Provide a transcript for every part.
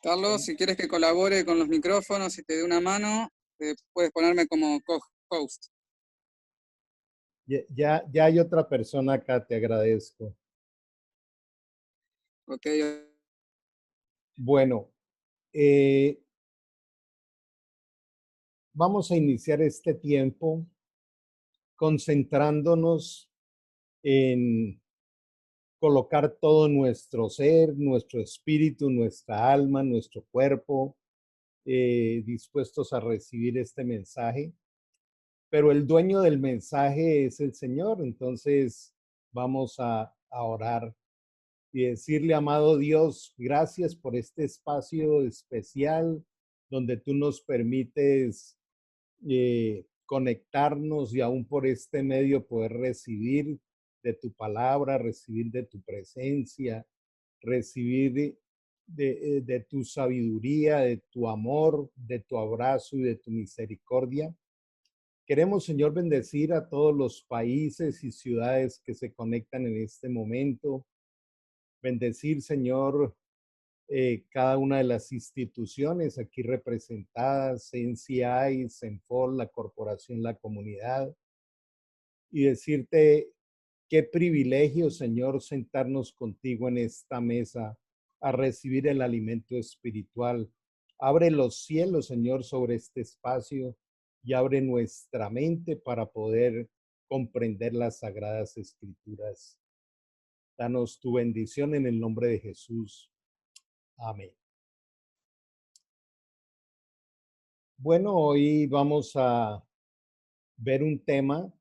Carlos, si quieres que colabore con los micrófonos y te dé una mano, puedes ponerme como co-host. Ya hay otra persona acá, te agradezco. Ok. Bueno, vamos a iniciar este tiempo concentrándonos en colocar todo nuestro ser, nuestro espíritu, nuestra alma, nuestro cuerpo, dispuestos a recibir este mensaje. Pero el dueño del mensaje es el Señor, entonces vamos a orar y decirle, amado Dios, gracias por este espacio especial donde tú nos permites conectarnos y aún por este medio poder recibir de tu palabra, recibir de tu presencia, recibir de tu sabiduría, de tu amor, de tu abrazo y de tu misericordia. Queremos, Señor, bendecir a todos los países y ciudades que se conectan en este momento. Bendecir, Señor, cada una de las instituciones aquí representadas, NCI, CENFOL, la corporación, la comunidad, y decirte qué privilegio, Señor, sentarnos contigo en esta mesa a recibir el alimento espiritual. Abre los cielos, Señor, sobre este espacio y abre nuestra mente para poder comprender las sagradas escrituras. Danos tu bendición en el nombre de Jesús. Amén. Bueno, hoy vamos a ver un tema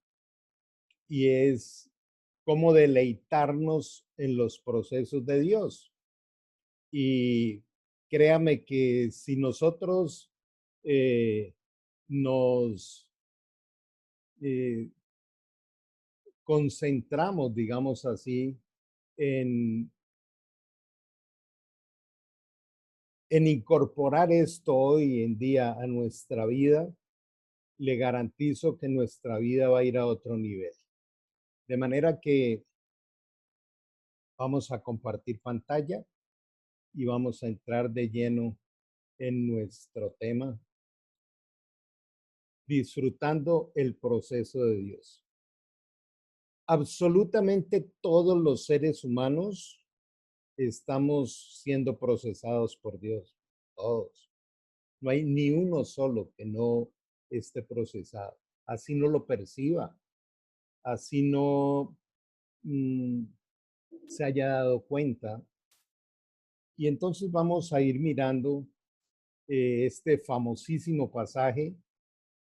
y es cómo deleitarnos en los procesos de Dios. Y créame que si nosotros nos concentramos, digamos así, en incorporar esto hoy en día a nuestra vida, le garantizo que nuestra vida va a ir a otro nivel. De manera que vamos a compartir pantalla y vamos a entrar de lleno en nuestro tema, disfrutando el proceso de Dios. Absolutamente todos los seres humanos estamos siendo procesados por Dios, todos. No hay ni uno solo que no esté procesado. Así no lo perciba, así no se haya dado cuenta. Y entonces vamos a ir mirando este famosísimo pasaje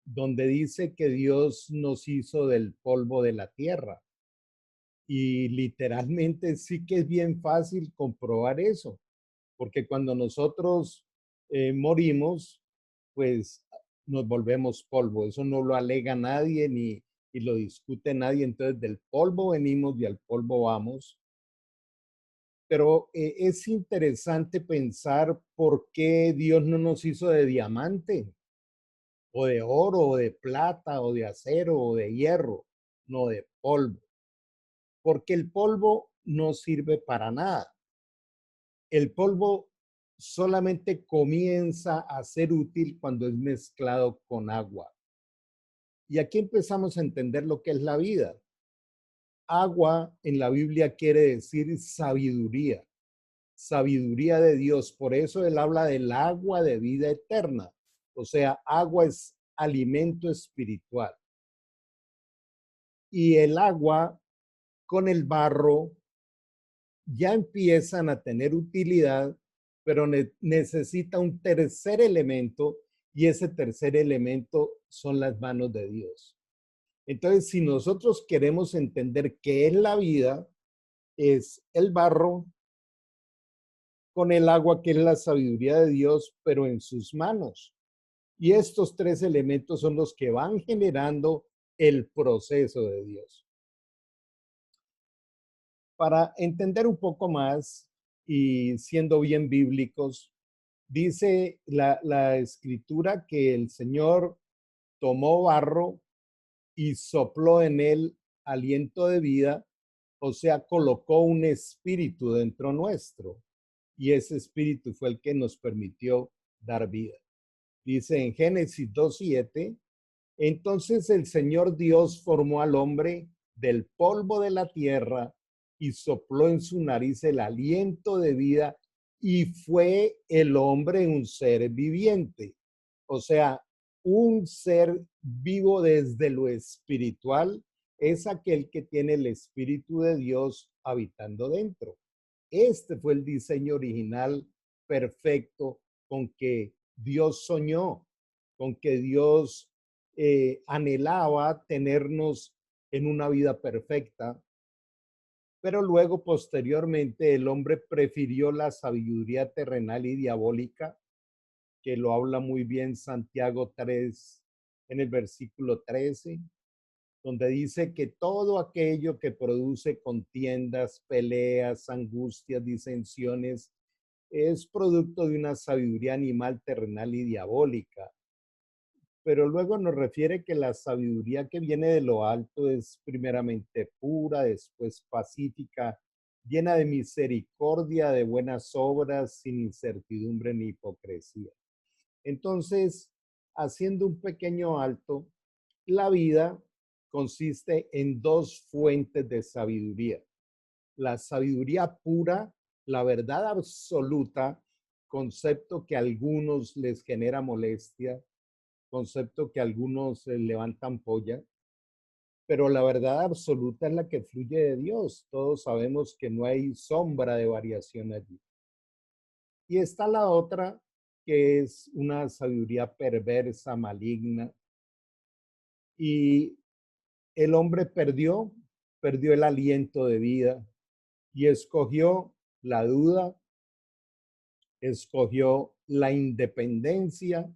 donde dice que Dios nos hizo del polvo de la tierra. Y literalmente sí que es bien fácil comprobar eso, porque cuando nosotros morimos, pues nos volvemos polvo. Eso no lo alega nadie ni lo discute nadie. Entonces del polvo venimos y al polvo vamos. Pero es interesante pensar por qué Dios no nos hizo de diamante, o de oro, o de plata, o de acero, o de hierro, no de polvo. Porque el polvo no sirve para nada. El polvo solamente comienza a ser útil cuando es mezclado con agua. Y aquí empezamos a entender lo que es la vida. Agua en la Biblia quiere decir sabiduría, sabiduría de Dios. Por eso él habla del agua de vida eterna. O sea, agua es alimento espiritual. Y el agua con el barro ya empiezan a tener utilidad, pero necesita un tercer elemento y ese tercer elemento son las manos de Dios. Entonces, si nosotros queremos entender qué es la vida, es el barro con el agua, que es la sabiduría de Dios, pero en sus manos. Y estos tres elementos son los que van generando el proceso de Dios. Para entender un poco más y siendo bien bíblicos, dice la escritura que el Señor tomó barro y sopló en él aliento de vida, o sea, colocó un espíritu dentro nuestro. y ese espíritu fue el que nos permitió dar vida. Dice en Génesis 2:7, entonces el Señor Dios formó al hombre del polvo de la tierra y sopló en su nariz el aliento de vida y fue el hombre un ser viviente. O sea, un ser vivo desde lo espiritual es aquel que tiene el Espíritu de Dios habitando dentro. Este fue el diseño original perfecto con que Dios soñó, con que Dios anhelaba tenernos en una vida perfecta, pero luego posteriormente el hombre prefirió la sabiduría terrenal y diabólica, que lo habla muy bien Santiago 3 en el versículo 13, donde dice que todo aquello que produce contiendas, peleas, angustias, disensiones, es producto de una sabiduría animal, terrenal y diabólica. Pero luego nos refiere que la sabiduría que viene de lo alto es primeramente pura, después pacífica, llena de misericordia, de buenas obras, sin incertidumbre ni hipocresía. Entonces, haciendo un pequeño alto, la vida consiste en dos fuentes de sabiduría. La sabiduría pura, la verdad absoluta, concepto que a algunos les genera molestia, concepto que a algunos levantan polla, pero la verdad absoluta es la que fluye de Dios. Todos sabemos que no hay sombra de variación allí. Y está la otra, que es una sabiduría perversa, maligna, y el hombre perdió el aliento de vida y escogió la duda, escogió la independencia,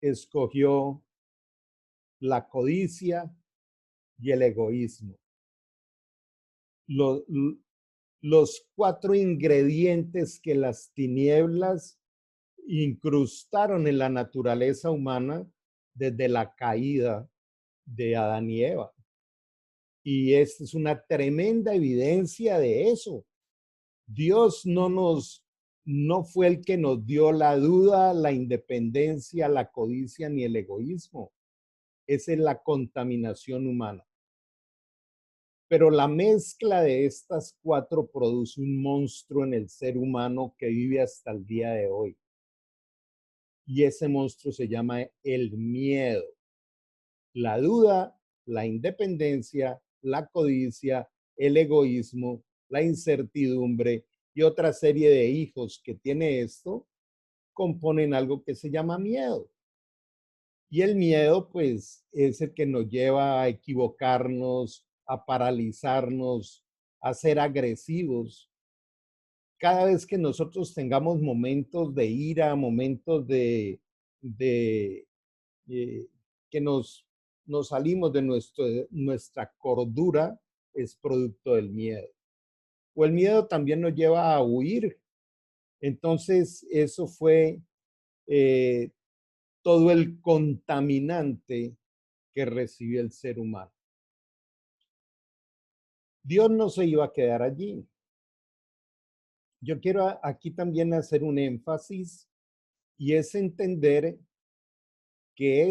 escogió la codicia y el egoísmo. Los, los cuatro ingredientes que las tinieblas incrustaron en la naturaleza humana desde la caída de Adán y Eva. Y esta es una tremenda evidencia de eso. Dios no fue el que nos dio la duda, la independencia, la codicia ni el egoísmo. Esa es la contaminación humana. Pero la mezcla de estas cuatro produce un monstruo en el ser humano que vive hasta el día de hoy. Y ese monstruo se llama el miedo. La duda, la independencia, la codicia, el egoísmo, la incertidumbre y otra serie de hijos que tiene esto, componen algo que se llama miedo. Y el miedo, pues, es el que nos lleva a equivocarnos, a paralizarnos, a ser agresivos. Cada vez que nosotros tengamos momentos de ira, momentos de que nos salimos de nuestra cordura, es producto del miedo. O el miedo también nos lleva a huir. Entonces, eso fue eh, todo el contaminante que recibió el ser humano. Dios no se iba a quedar allí. Yo quiero aquí también hacer un énfasis y es entender que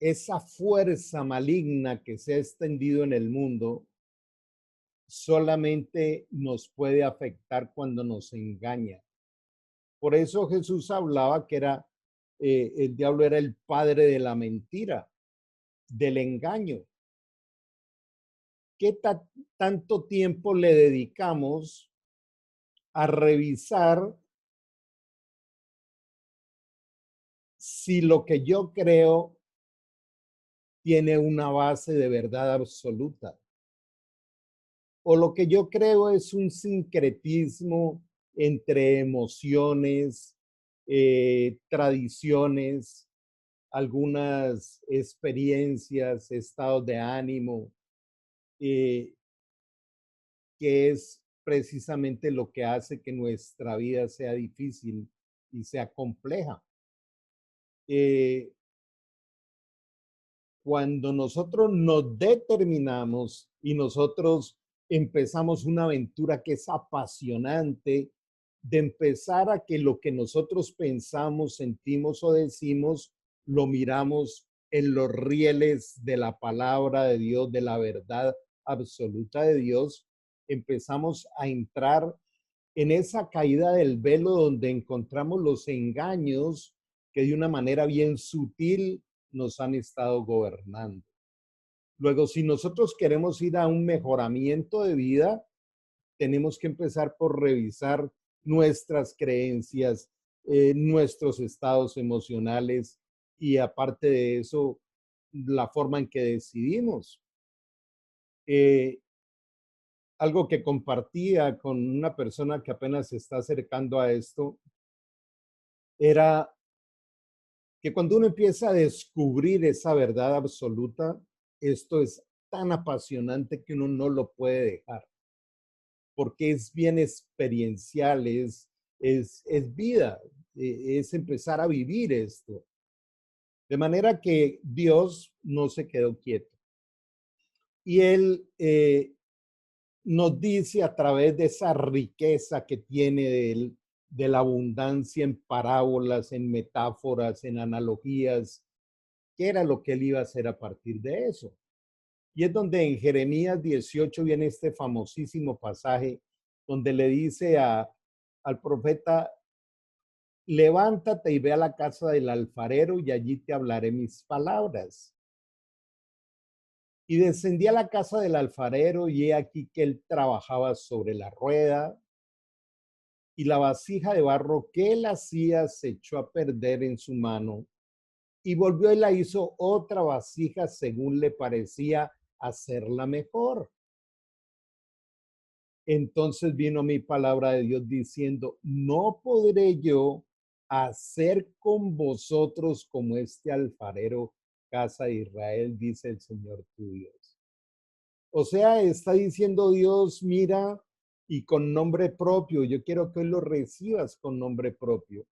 esa fuerza maligna que se ha extendido en el mundo solamente nos puede afectar cuando nos engaña. Por eso Jesús hablaba que el diablo era el padre de la mentira, del engaño. ¿Qué tanto tiempo le dedicamos a revisar si lo que yo creo tiene una base de verdad absoluta? O lo que yo creo es un sincretismo entre emociones, tradiciones, algunas experiencias, estados de ánimo, que es precisamente lo que hace que nuestra vida sea difícil y sea compleja. Cuando nosotros nos determinamos y nosotros empezamos una aventura que es apasionante, de empezar a que lo que nosotros pensamos, sentimos o decimos, lo miramos en los rieles de la palabra de Dios, de la verdad absoluta de Dios. Empezamos a entrar en esa caída del velo donde encontramos los engaños que de una manera bien sutil nos han estado gobernando. Luego, si nosotros queremos ir a un mejoramiento de vida, tenemos que empezar por revisar nuestras creencias, nuestros estados emocionales y aparte de eso, la forma en que decidimos. Eh, Algo que compartía con una persona que apenas se está acercando a esto era que cuando uno empieza a descubrir esa verdad absoluta, esto es tan apasionante que uno no lo puede dejar, porque es bien experiencial, es vida, es empezar a vivir esto. De manera que Dios no se quedó quieto. Y Él nos dice a través de esa riqueza que tiene de la abundancia en parábolas, en metáforas, en analogías, qué era lo que Él iba a hacer a partir de eso. Y es donde en Jeremías 18 viene este famosísimo pasaje donde le dice al profeta, levántate y ve a la casa del alfarero y allí te hablaré mis palabras. Y descendí a la casa del alfarero y he aquí que él trabajaba sobre la rueda y la vasija de barro que él hacía se echó a perder en su mano y volvió y la hizo otra vasija según le parecía hacerla mejor. Entonces vino mi palabra de Dios diciendo, no podré yo hacer con vosotros como este alfarero, casa de Israel, dice el Señor tu Dios. O sea, está diciendo Dios, mira, y con nombre propio, yo quiero que hoy lo recibas con nombre propio.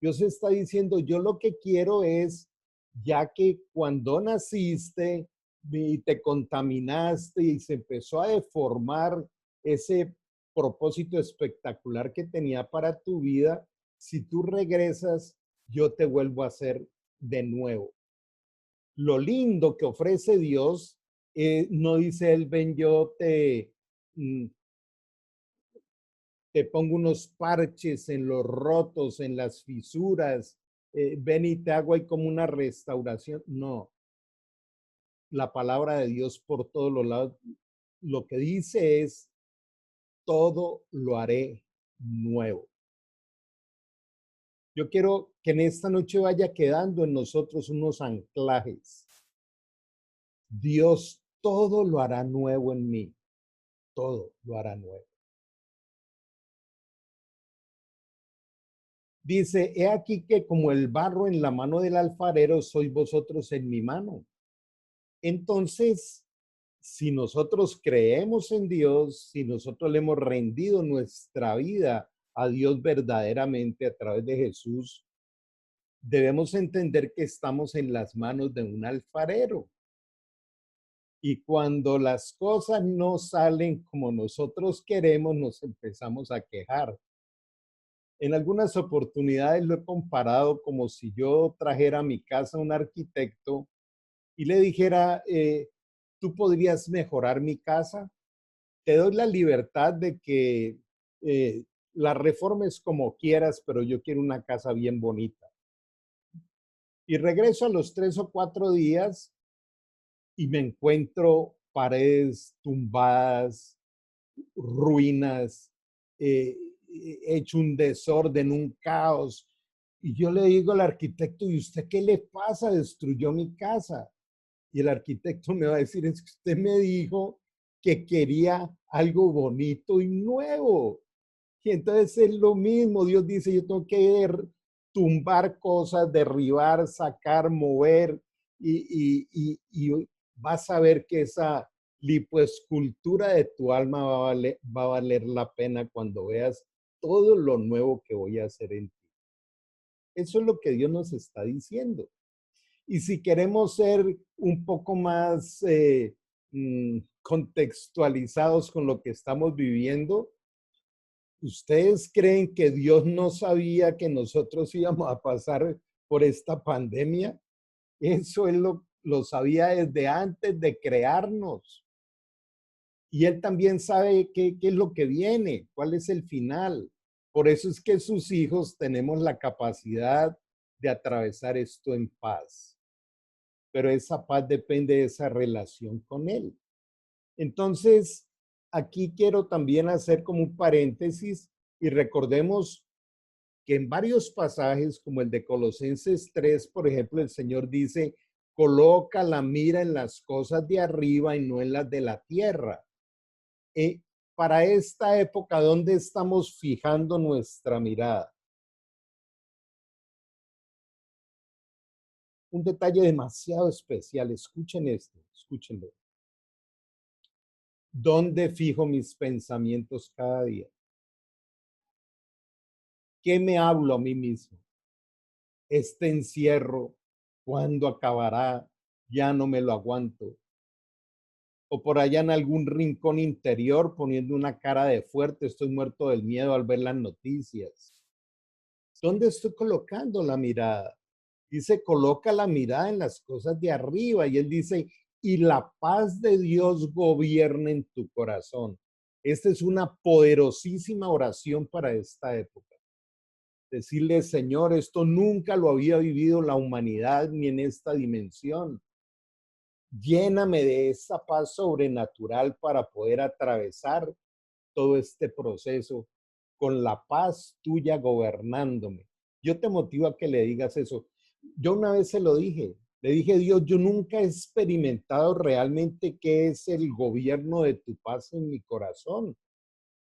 Dios está diciendo, yo lo que quiero es, ya que cuando naciste y te contaminaste y se empezó a deformar ese propósito espectacular que tenía para tu vida, si tú regresas, yo te vuelvo a hacer de nuevo. Lo lindo que ofrece Dios, no dice él, ven, yo te pongo unos parches en los rotos, en las fisuras, ven y te hago ahí como una restauración. No, la palabra de Dios por todos los lados, lo que dice es, todo lo haré nuevo. Yo quiero que en esta noche vaya quedando en nosotros unos anclajes. Dios todo lo hará nuevo en mí, todo lo hará nuevo. Dice, he aquí que como el barro en la mano del alfarero, sois vosotros en mi mano. Entonces, si nosotros creemos en Dios, si nosotros le hemos rendido nuestra vida a Dios verdaderamente a través de Jesús, debemos entender que estamos en las manos de un alfarero. Y cuando las cosas no salen como nosotros queremos, nos empezamos a quejar. En algunas oportunidades lo he comparado como si yo trajera a mi casa un arquitecto y le dijera, ¿tú podrías mejorar mi casa? Te doy la libertad de que la reformes como quieras, pero yo quiero una casa bien bonita. Y regreso a los 3 o 4 días y me encuentro paredes tumbadas, ruinas, hecho un desorden, un caos. Y yo le digo al arquitecto, ¿y usted qué le pasa? Destruyó mi casa. Y el arquitecto me va a decir, es que usted me dijo que quería algo bonito y nuevo. Y entonces es lo mismo, Dios dice, yo tengo que tumbar cosas, derribar, sacar, mover, y vas a ver que esa lipoescultura de tu alma va a valer la pena cuando veas todo lo nuevo que voy a hacer en ti. Eso es lo que Dios nos está diciendo. Y si queremos ser un poco más contextualizados con lo que estamos viviendo. ¿Ustedes creen que Dios no sabía que nosotros íbamos a pasar por esta pandemia? Eso Él lo sabía desde antes de crearnos. Y Él también sabe qué es lo que viene, cuál es el final. Por eso es que sus hijos tenemos la capacidad de atravesar esto en paz. Pero esa paz depende de esa relación con Él. Entonces, aquí quiero también hacer como un paréntesis y recordemos que en varios pasajes, como el de Colosenses 3, por ejemplo, el Señor dice, coloca la mira en las cosas de arriba y no en las de la tierra. Para esta época, ¿dónde estamos fijando nuestra mirada? Un detalle demasiado especial, escuchen esto, escúchenlo. ¿Dónde fijo mis pensamientos cada día? ¿Qué me hablo a mí mismo? Este encierro, ¿cuándo acabará? Ya no me lo aguanto. O por allá en algún rincón interior poniendo una cara de fuerte, estoy muerto del miedo al ver las noticias. ¿Dónde estoy colocando la mirada? Dice, coloca la mirada en las cosas de arriba. Y él dice, y la paz de Dios gobierna en tu corazón. Esta es una poderosísima oración para esta época. Decirle, Señor, esto nunca lo había vivido la humanidad ni en esta dimensión. Lléname de esa paz sobrenatural para poder atravesar todo este proceso con la paz tuya gobernándome. Yo te motivo a que le digas eso. Yo una vez se lo dije, le dije, Dios, yo nunca he experimentado realmente qué es el gobierno de tu paz en mi corazón.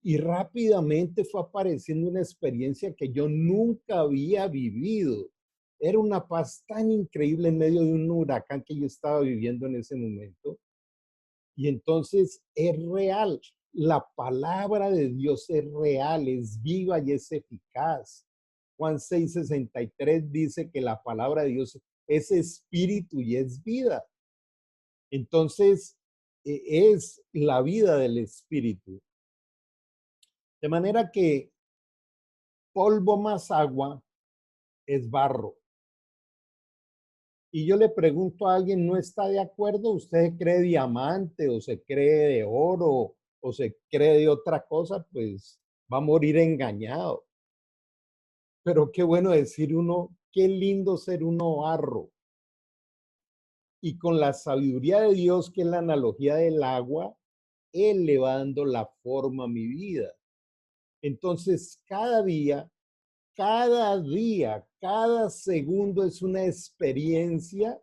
Y rápidamente fue apareciendo una experiencia que yo nunca había vivido. Era una paz tan increíble en medio de un huracán que yo estaba viviendo en ese momento. Y entonces es real. La palabra de Dios es real, es viva y es eficaz. Juan 6:63 dice que la palabra de Dios es espíritu y es vida. Entonces, es la vida del espíritu. De manera que polvo más agua es barro. Y yo le pregunto a alguien, ¿no está de acuerdo? ¿Usted cree diamante o se cree de oro o se cree de otra cosa? Pues va a morir engañado. Pero qué bueno decir uno, qué lindo ser uno barro. Y con la sabiduría de Dios, que es la analogía del agua, Él le va dando la forma a mi vida. Entonces, cada día, cada segundo es una experiencia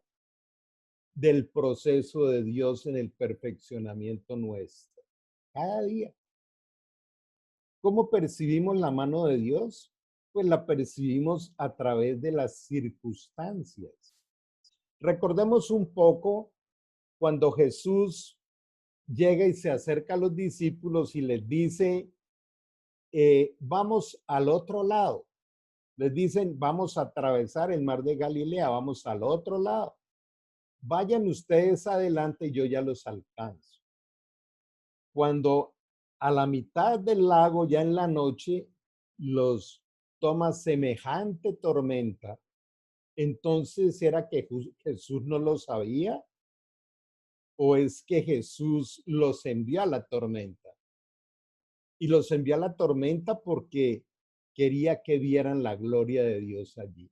del proceso de Dios en el perfeccionamiento nuestro. Cada día. ¿Cómo percibimos la mano de Dios? Pues la percibimos a través de las circunstancias. Recordemos un poco cuando Jesús llega y se acerca a los discípulos y les dice, vamos al otro lado. Les dicen, vamos a atravesar el mar de Galilea, vamos al otro lado. Vayan ustedes adelante y yo ya los alcanzo. Cuando a la mitad del lago, ya en la noche, los toma semejante tormenta, entonces ¿era que Jesús no lo sabía? ¿O es que Jesús los envió a la tormenta? Y los envió a la tormenta porque quería que vieran la gloria de Dios allí.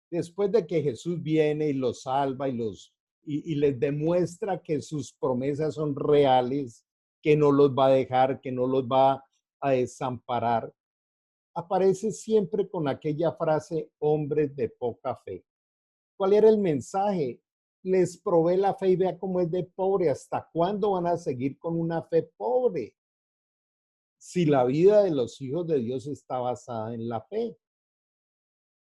Después de que Jesús viene y los salva y les demuestra que sus promesas son reales, que no los va a dejar, que no los va a desamparar, aparece siempre con aquella frase, hombres de poca fe. ¿Cuál era el mensaje? Les probé la fe y vea cómo es de pobre. ¿Hasta cuándo van a seguir con una fe pobre? Si la vida de los hijos de Dios está basada en la fe.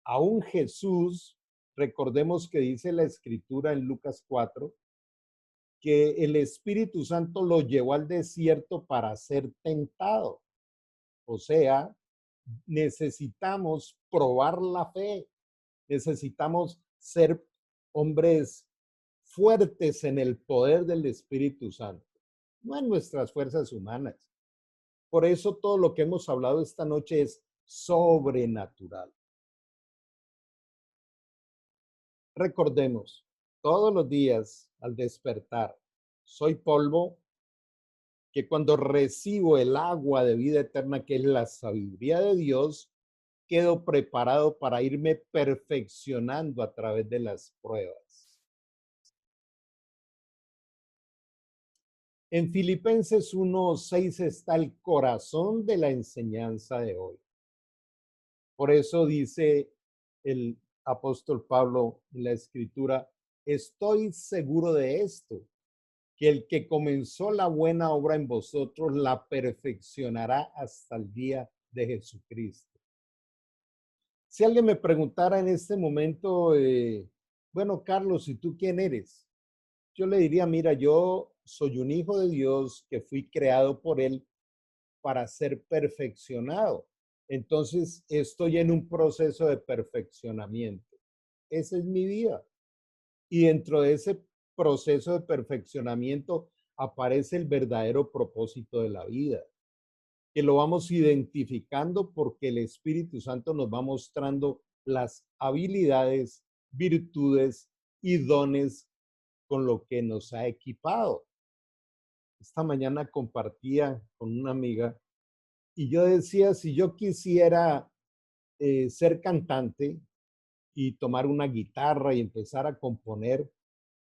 Aún Jesús, recordemos que dice la escritura en Lucas 4, que el Espíritu Santo lo llevó al desierto para ser tentado. O sea, necesitamos probar la fe, necesitamos ser hombres fuertes en el poder del Espíritu Santo, no en nuestras fuerzas humanas. Por eso todo lo que hemos hablado esta noche es sobrenatural. Recordemos, todos los días al despertar, soy polvo, que cuando recibo el agua de vida eterna, que es la sabiduría de Dios, quedo preparado para irme perfeccionando a través de las pruebas. En Filipenses 1:6 está el corazón de la enseñanza de hoy. Por eso dice el apóstol Pablo en la escritura, estoy seguro de esto, que el que comenzó la buena obra en vosotros la perfeccionará hasta el día de Jesucristo. Si alguien me preguntara en este momento, bueno, Carlos, ¿y tú quién eres? Yo le diría, mira, yo soy un hijo de Dios que fui creado por Él para ser perfeccionado. Entonces, estoy en un proceso de perfeccionamiento. Esa es mi vida. Y dentro de ese proceso de perfeccionamiento aparece el verdadero propósito de la vida, que lo vamos identificando porque el Espíritu Santo nos va mostrando las habilidades, virtudes y dones con lo que nos ha equipado. Esta mañana compartía con una amiga y yo decía, si yo quisiera ser cantante y tomar una guitarra y empezar a componer,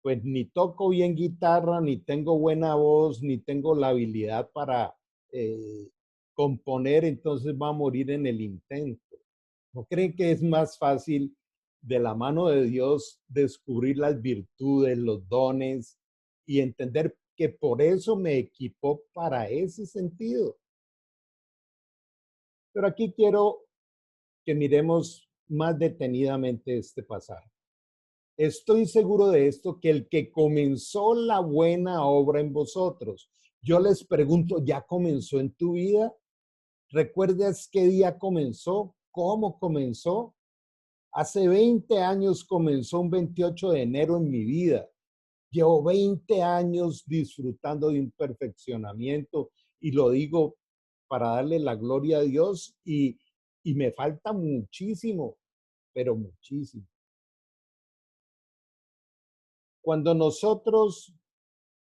pues ni toco bien guitarra, ni tengo buena voz, ni tengo la habilidad para eh, componer, entonces va a morir en el intento. ¿No creen que es más fácil de la mano de Dios descubrir las virtudes, los dones y entender que por eso me equipó para ese sentido? Pero aquí quiero que miremos más detenidamente este pasaje. Estoy seguro de esto, que el que comenzó la buena obra en vosotros. Yo les pregunto, ¿ya comenzó en tu vida? ¿Recuerdas qué día comenzó? ¿Cómo comenzó? Hace 20 años comenzó un 28 de enero en mi vida. Llevo 20 años disfrutando de un perfeccionamiento y lo digo para darle la gloria a Dios y me falta muchísimo, pero muchísimo. Cuando nosotros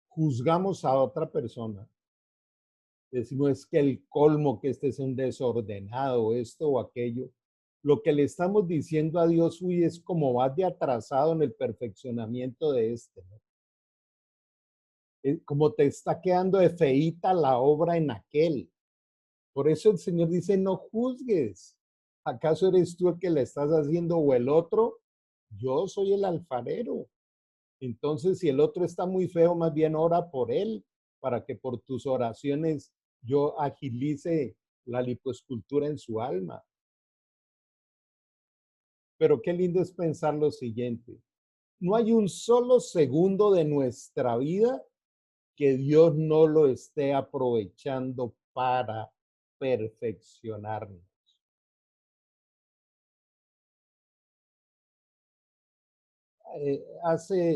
juzgamos a otra persona, decimos es que el colmo, que este es un desordenado, esto o aquello, lo que le estamos diciendo a Dios, uy, es como vas de atrasado en el perfeccionamiento de este, ¿no? Como te está quedando de feíta la obra en aquel. Por eso el Señor dice, no juzgues. ¿Acaso eres tú el que le estás haciendo o el otro? Yo soy el alfarero. Entonces, si el otro está muy feo, más bien ora por él, para que por tus oraciones yo agilice la lipoescultura en su alma. Pero qué lindo es pensar lo siguiente. No hay un solo segundo de nuestra vida que Dios no lo esté aprovechando para perfeccionarnos. Hace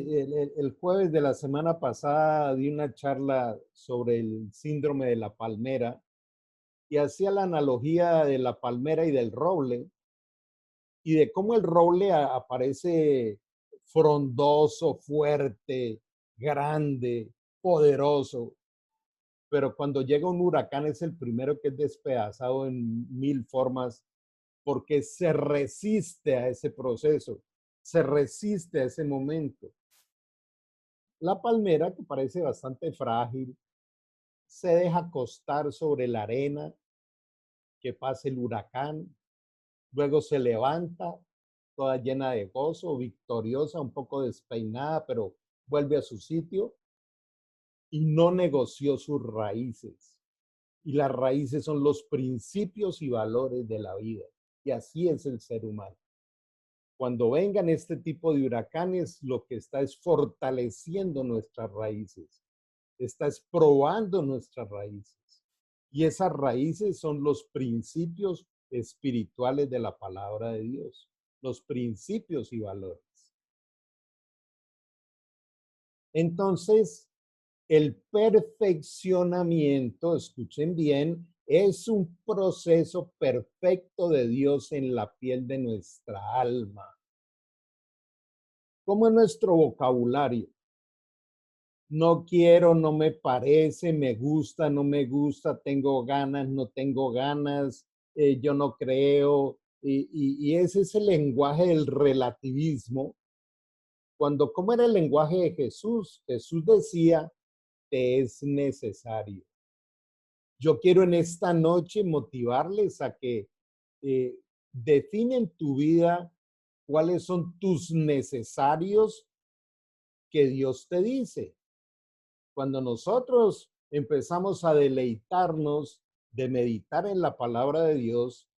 el jueves de la semana pasada di una charla sobre el síndrome de la palmera y hacía la analogía de la palmera y del roble y de cómo el roble aparece frondoso, fuerte, grande, poderoso, pero cuando llega un huracán es el primero que es despedazado en mil formas porque se resiste a ese proceso, se resiste a ese momento. La palmera, que parece bastante frágil, se deja acostar sobre la arena, que pase el huracán, luego se levanta, toda llena de gozo, victoriosa, un poco despeinada, pero vuelve a su sitio y no negoció sus raíces. Y las raíces son los principios y valores de la vida. Y así es el ser humano. Cuando vengan este tipo de huracanes, lo que está es fortaleciendo nuestras raíces, está es probando nuestras raíces. Y esas raíces son los principios espirituales de la palabra de Dios, los principios y valores. Entonces, el perfeccionamiento, escuchen bien, es un proceso perfecto de Dios en la piel de nuestra alma, como en nuestro vocabulario. No quiero, no me parece, me gusta, no me gusta, tengo ganas, no tengo ganas, yo no creo. Y ese es el lenguaje del relativismo. Cuando, ¿cómo era el lenguaje de Jesús? Jesús decía, te es necesario. Yo quiero en esta noche motivarles a que definen tu vida cuáles son tus necesarios que Dios te dice. Cuando nosotros empezamos a deleitarnos de meditar en la palabra de Dios,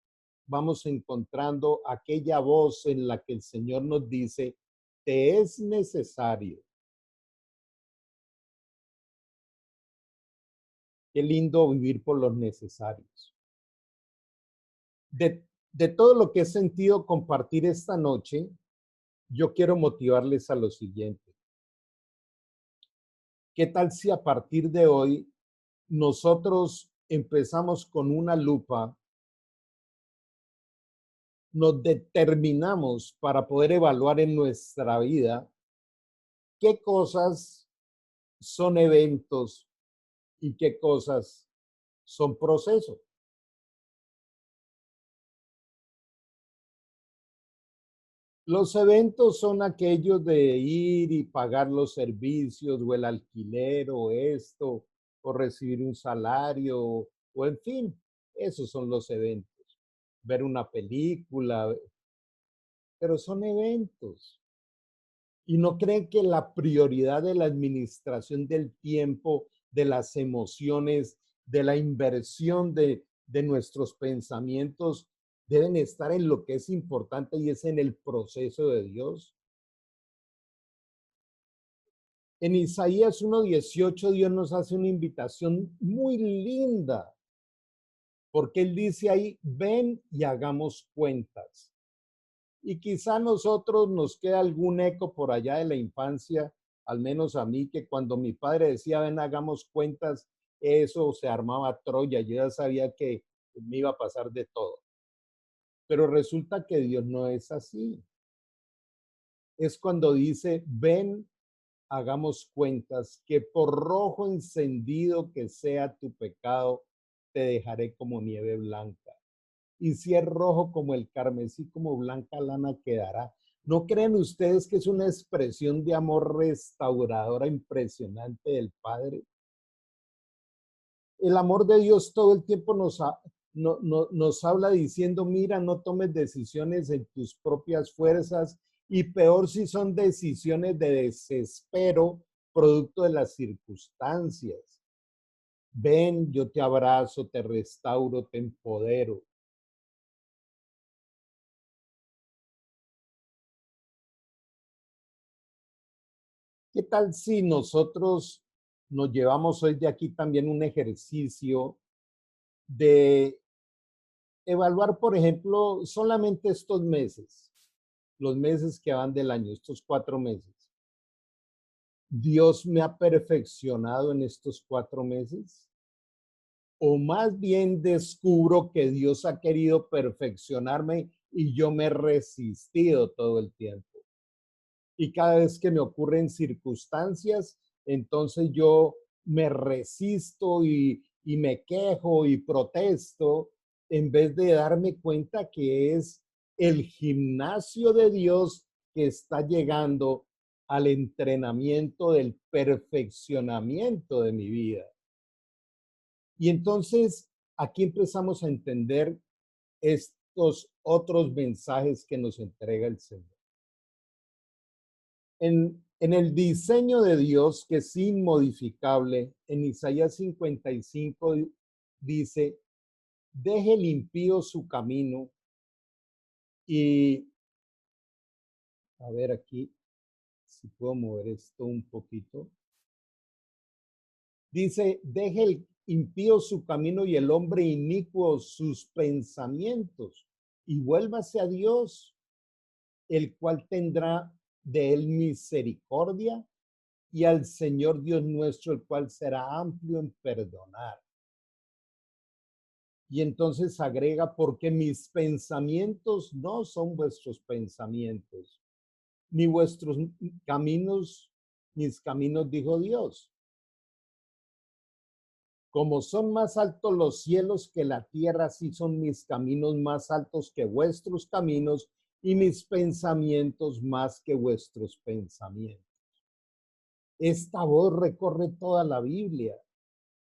vamos encontrando aquella voz en la que el Señor nos dice, te es necesario. Qué lindo vivir por los necesarios. De todo lo que he sentido compartir esta noche, yo quiero motivarles a lo siguiente. ¿Qué tal si a partir de hoy nosotros empezamos con una lupa, nos determinamos para poder evaluar en nuestra vida qué cosas son eventos y qué cosas son procesos? Los eventos son aquellos de ir y pagar los servicios o el alquiler o esto, o recibir un salario, o en fin, esos son los eventos. Ver una película, pero son eventos. ¿Y no creen que la prioridad de la administración del tiempo, de las emociones, de la inversión de nuestros pensamientos deben estar en lo que es importante y es en el proceso de Dios? En Isaías 1:18 Dios nos hace una invitación muy linda, porque Él dice ahí, ven y hagamos cuentas. Y quizá a nosotros nos queda algún eco por allá de la infancia, al menos a mí, que cuando mi padre decía, ven, hagamos cuentas, eso se armaba Troya, yo ya sabía que me iba a pasar de todo. Pero resulta que Dios no es así. Es cuando dice, ven, hagamos cuentas, que por rojo encendido que sea tu pecado, te dejaré como nieve blanca. Y si es rojo como el carmesí, como blanca lana quedará. ¿No creen ustedes que es una expresión de amor restauradora impresionante del Padre? El amor de Dios todo el tiempo nos habla diciendo, mira, no tomes decisiones en tus propias fuerzas y peor si son decisiones de desespero, producto de las circunstancias. Ven, yo te abrazo, te restauro, te empodero. ¿Qué tal si nosotros nos llevamos hoy de aquí también un ejercicio de evaluar, por ejemplo, solamente estos meses, los meses que van del año, estos 4 meses? ¿Dios me ha perfeccionado en estos 4 meses? ¿O más bien descubro que Dios ha querido perfeccionarme y yo me he resistido todo el tiempo? Y cada vez que me ocurren circunstancias, entonces yo me resisto y me quejo y protesto en vez de darme cuenta que es el gimnasio de Dios que está llegando al entrenamiento del perfeccionamiento de mi vida. Y entonces aquí empezamos a entender estos otros mensajes que nos entrega el Señor. En el diseño de Dios, que es inmodificable, en Isaías 55 dice, deje el impío su camino y, a ver aquí, si puedo mover esto un poquito. Dice, deje el impío su camino y el hombre inicuo sus pensamientos y vuélvase a Dios, el cual tendrá de él misericordia y al Señor Dios nuestro, el cual será amplio en perdonar. Y entonces agrega, porque mis pensamientos no son vuestros pensamientos, ni vuestros caminos, mis caminos, dijo Dios. Como son más altos los cielos que la tierra, así son mis caminos más altos que vuestros caminos y mis pensamientos más que vuestros pensamientos. Esta voz recorre toda la Biblia.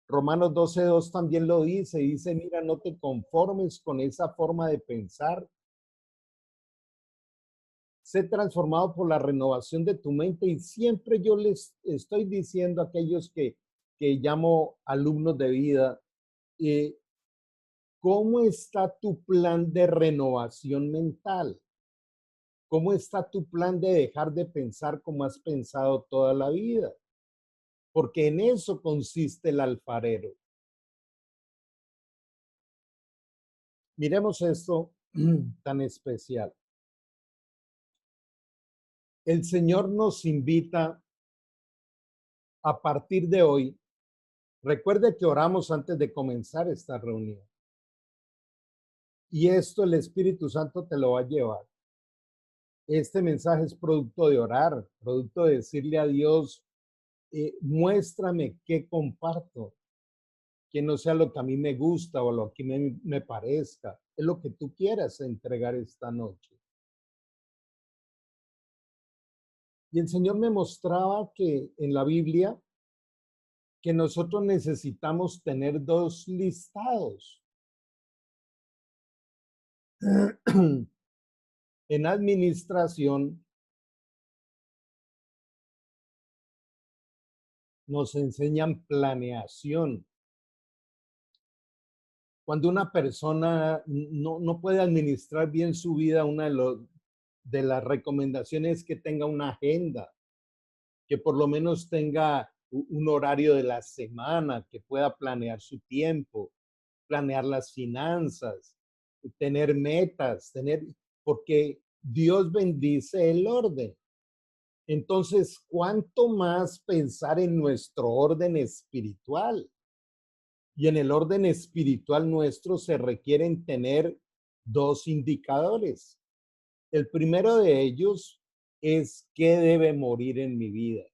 Romanos 12:2 también lo dice, mira, no te conformes con esa forma de pensar. Sé transformado por la renovación de tu mente, y siempre yo les estoy diciendo a aquellos que llamo alumnos de vida, ¿cómo está tu plan de renovación mental? ¿Cómo está tu plan de dejar de pensar como has pensado toda la vida? Porque en eso consiste el alfarero. Miremos esto tan especial. El Señor nos invita a partir de hoy. Recuerde que oramos antes de comenzar esta reunión. Y esto el Espíritu Santo te lo va a llevar. Este mensaje es producto de orar, producto de decirle a Dios, muéstrame qué comparto, que no sea lo que a mí me gusta o lo que me parezca, es lo que tú quieras entregar esta noche. Y el Señor me mostraba que en la Biblia, que nosotros necesitamos tener dos listados. En administración nos enseñan planeación. Cuando una persona no puede administrar bien su vida, una de las recomendaciones es que tenga una agenda, que por lo menos tenga un horario de la semana, que pueda planear su tiempo, planear las finanzas, tener metas, porque Dios bendice el orden. Entonces, ¿cuánto más pensar en nuestro orden espiritual? Y en el orden espiritual nuestro se requieren tener dos indicadores. El primero de ellos es qué debe morir en mi vida.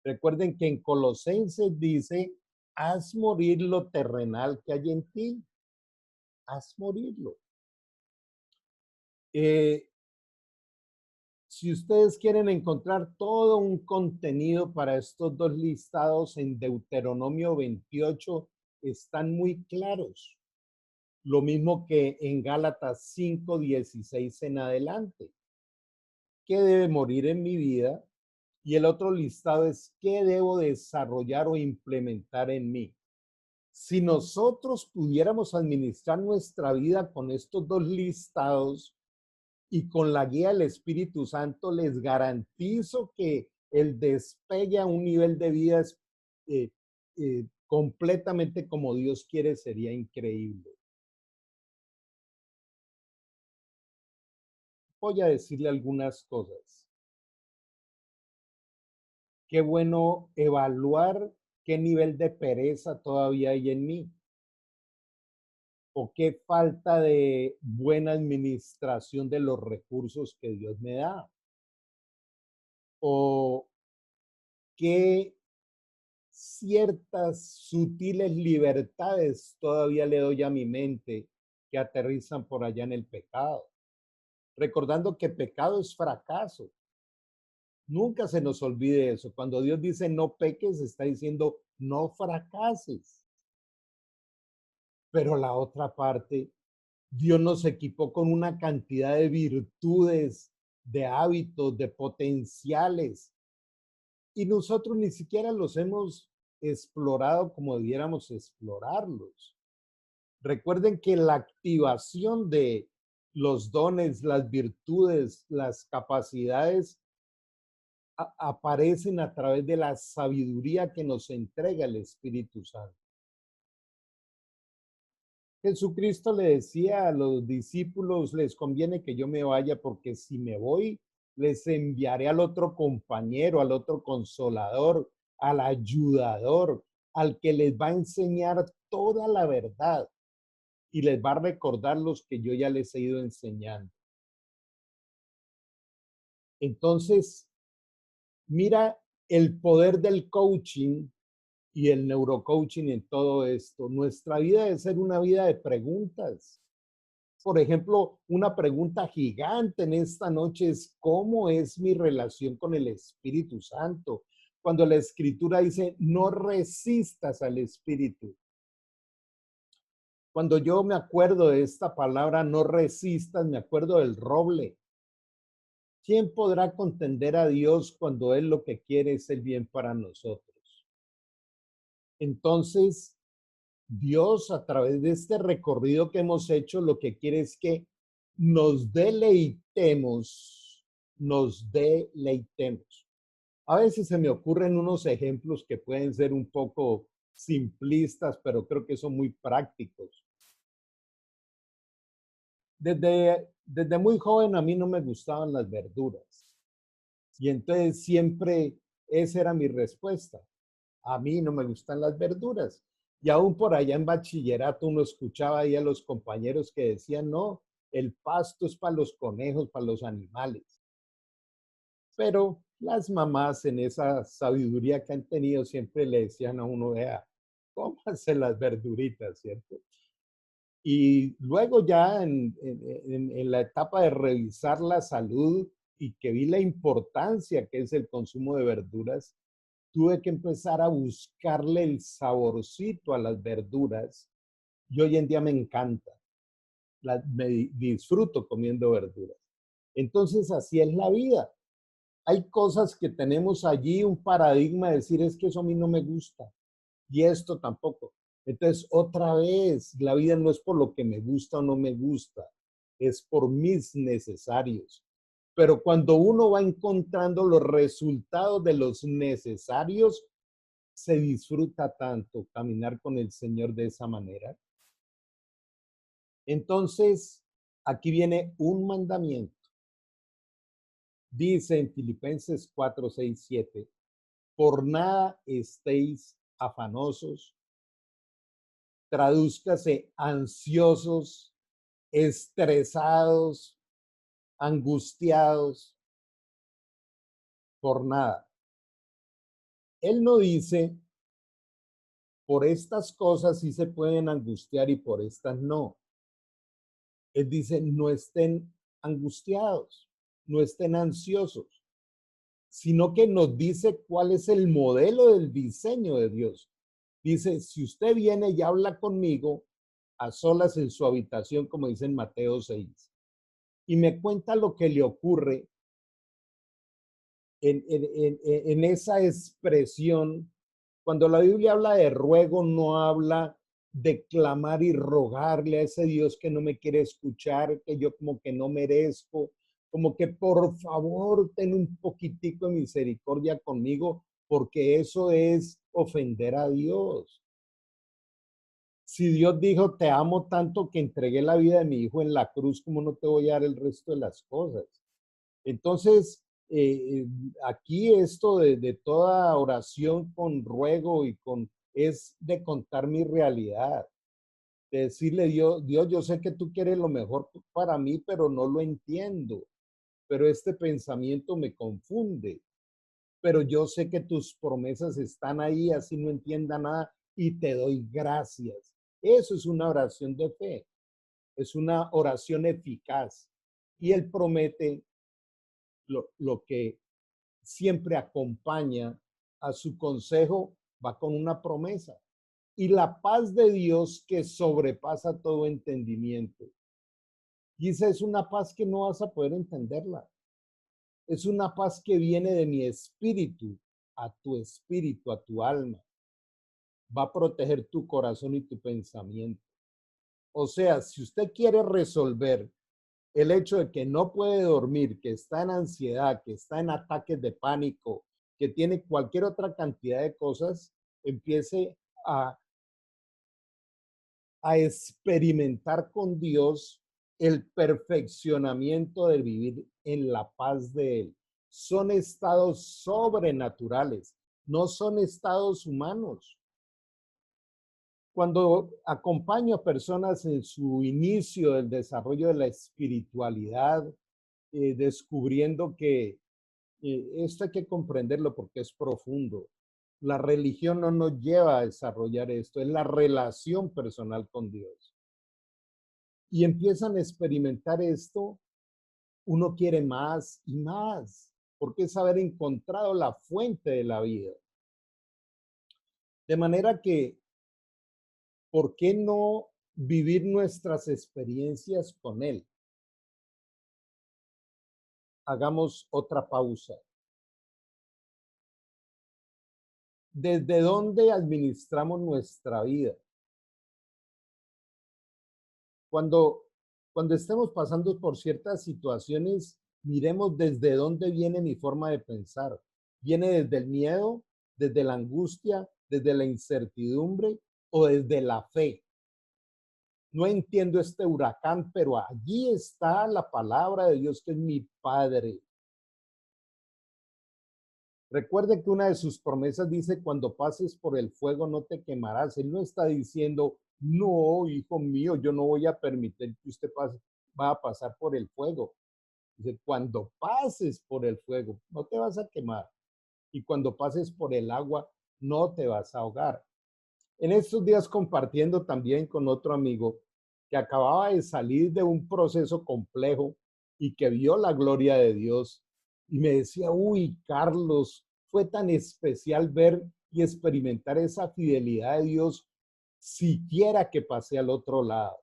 Recuerden que en Colosenses dice, haz morir lo terrenal que hay en ti. Haz morirlo. Si ustedes quieren encontrar todo un contenido para estos dos listados en Deuteronomio 28, están muy claros. Lo mismo que en Gálatas 5:16 en adelante. ¿Qué debe morir en mi vida? Y el otro listado es ¿qué debo desarrollar o implementar en mí? Si nosotros pudiéramos administrar nuestra vida con estos dos listados y con la guía del Espíritu Santo, les garantizo que el despegue a un nivel de vida completamente como Dios quiere sería increíble. Voy a decirle algunas cosas. Qué bueno evaluar qué nivel de pereza todavía hay en mí, o qué falta de buena administración de los recursos que Dios me da, o qué ciertas sutiles libertades todavía le doy a mi mente que aterrizan por allá en el pecado. Recordando que pecado es fracaso. Nunca se nos olvide eso. Cuando Dios dice no peques, está diciendo no fracases. Pero la otra parte, Dios nos equipó con una cantidad de virtudes, de hábitos, de potenciales, y nosotros ni siquiera los hemos explorado como debiéramos explorarlos. Recuerden que la activación de los dones, las virtudes, las capacidades aparecen a través de la sabiduría que nos entrega el Espíritu Santo. Jesucristo le decía a los discípulos, les conviene que yo me vaya porque si me voy, les enviaré al otro compañero, al otro consolador, al ayudador, al que les va a enseñar toda la verdad y les va a recordar los que yo ya les he ido enseñando. Entonces, mira el poder del coaching y el neurocoaching en todo esto. Nuestra vida debe ser una vida de preguntas. Por ejemplo, una pregunta gigante en esta noche es: ¿cómo es mi relación con el Espíritu Santo? Cuando la Escritura dice, no resistas al Espíritu. Cuando yo me acuerdo de esta palabra, no resistas, me acuerdo del roble. ¿Quién podrá contender a Dios cuando Él lo que quiere es el bien para nosotros? Entonces, Dios, a través de este recorrido que hemos hecho, lo que quiere es que nos deleitemos, nos deleitemos. A veces se me ocurren unos ejemplos que pueden ser un poco simplistas, pero creo que son muy prácticos. Desde muy joven a mí no me gustaban las verduras. Y entonces siempre esa era mi respuesta. A mí no me gustan las verduras. Y aún por allá en bachillerato uno escuchaba ahí a los compañeros que decían, no, el pasto es para los conejos, para los animales. Pero las mamás en esa sabiduría que han tenido siempre le decían a uno, vea, cómanse las verduritas, ¿cierto? Y luego ya en la etapa de revisar la salud y que vi la importancia que es el consumo de verduras, tuve que empezar a buscarle el saborcito a las verduras y hoy en día me encanta, me disfruto comiendo verduras. Entonces así es la vida. Hay cosas que tenemos allí, un paradigma de decir es que eso a mí no me gusta y esto tampoco. Entonces otra vez, la vida no es por lo que me gusta o no me gusta, es por mis necesarios. Pero cuando uno va encontrando los resultados de los necesarios, se disfruta tanto caminar con el Señor de esa manera. Entonces, aquí viene un mandamiento. Dice en Filipenses 4, 6, 7, por nada estéis afanosos, tradúzcase ansiosos, estresados, angustiados, por nada. Él no dice, por estas cosas sí se pueden angustiar y por estas no. Él dice, no estén angustiados, no estén ansiosos, sino que nos dice cuál es el modelo del diseño de Dios. Dice, si usted viene y habla conmigo a solas en su habitación, como dice en Mateo 6, y me cuenta lo que le ocurre en esa expresión, cuando la Biblia habla de ruego, no habla de clamar y rogarle a ese Dios que no me quiere escuchar, que yo como que no merezco, como que por favor ten un poquitico de misericordia conmigo, porque eso es ofender a Dios. Si Dios dijo, te amo tanto que entregué la vida de mi hijo en la cruz, ¿cómo no te voy a dar el resto de las cosas? Entonces, aquí esto de toda oración con ruego y con es de contar mi realidad, de decirle Dios, Dios, yo sé que tú quieres lo mejor para mí, pero no lo entiendo, pero este pensamiento me confunde, pero yo sé que tus promesas están ahí, así no entienda nada y te doy gracias. Eso es una oración de fe, es una oración eficaz y Él promete lo que siempre acompaña a su consejo, va con una promesa. Y la paz de Dios que sobrepasa todo entendimiento. Y esa es una paz que no vas a poder entenderla. Es una paz que viene de mi espíritu, a tu alma. Va a proteger tu corazón y tu pensamiento. O sea, si usted quiere resolver el hecho de que no puede dormir, que está en ansiedad, que está en ataques de pánico, que tiene cualquier otra cantidad de cosas, empiece a, experimentar con Dios el perfeccionamiento del vivir en la paz de Él. Son estados sobrenaturales, no son estados humanos. Cuando acompaño a personas en su inicio del desarrollo de la espiritualidad, descubriendo que esto hay que comprenderlo porque es profundo. La religión no nos lleva a desarrollar esto, es la relación personal con Dios. Y empiezan a experimentar esto, uno quiere más y más, porque es haber encontrado la fuente de la vida. De manera que, ¿por qué no vivir nuestras experiencias con Él? Hagamos otra pausa. ¿Desde dónde administramos nuestra vida? Cuando estemos pasando por ciertas situaciones, miremos desde dónde viene mi forma de pensar. ¿Viene desde el miedo, desde la angustia, desde la incertidumbre o desde la fe? No entiendo este huracán, pero allí está la palabra de Dios, que es mi Padre. Recuerde que una de sus promesas dice, cuando pases por el fuego no te quemarás. Él no está diciendo, no, hijo mío, yo no voy a permitir que usted va a pasar por el fuego. Dice, cuando pases por el fuego no te vas a quemar. Y cuando pases por el agua no te vas a ahogar. En estos días compartiendo también con otro amigo que acababa de salir de un proceso complejo y que vio la gloria de Dios. Y me decía, uy, Carlos, fue tan especial ver y experimentar esa fidelidad de Dios, siquiera que pasé al otro lado.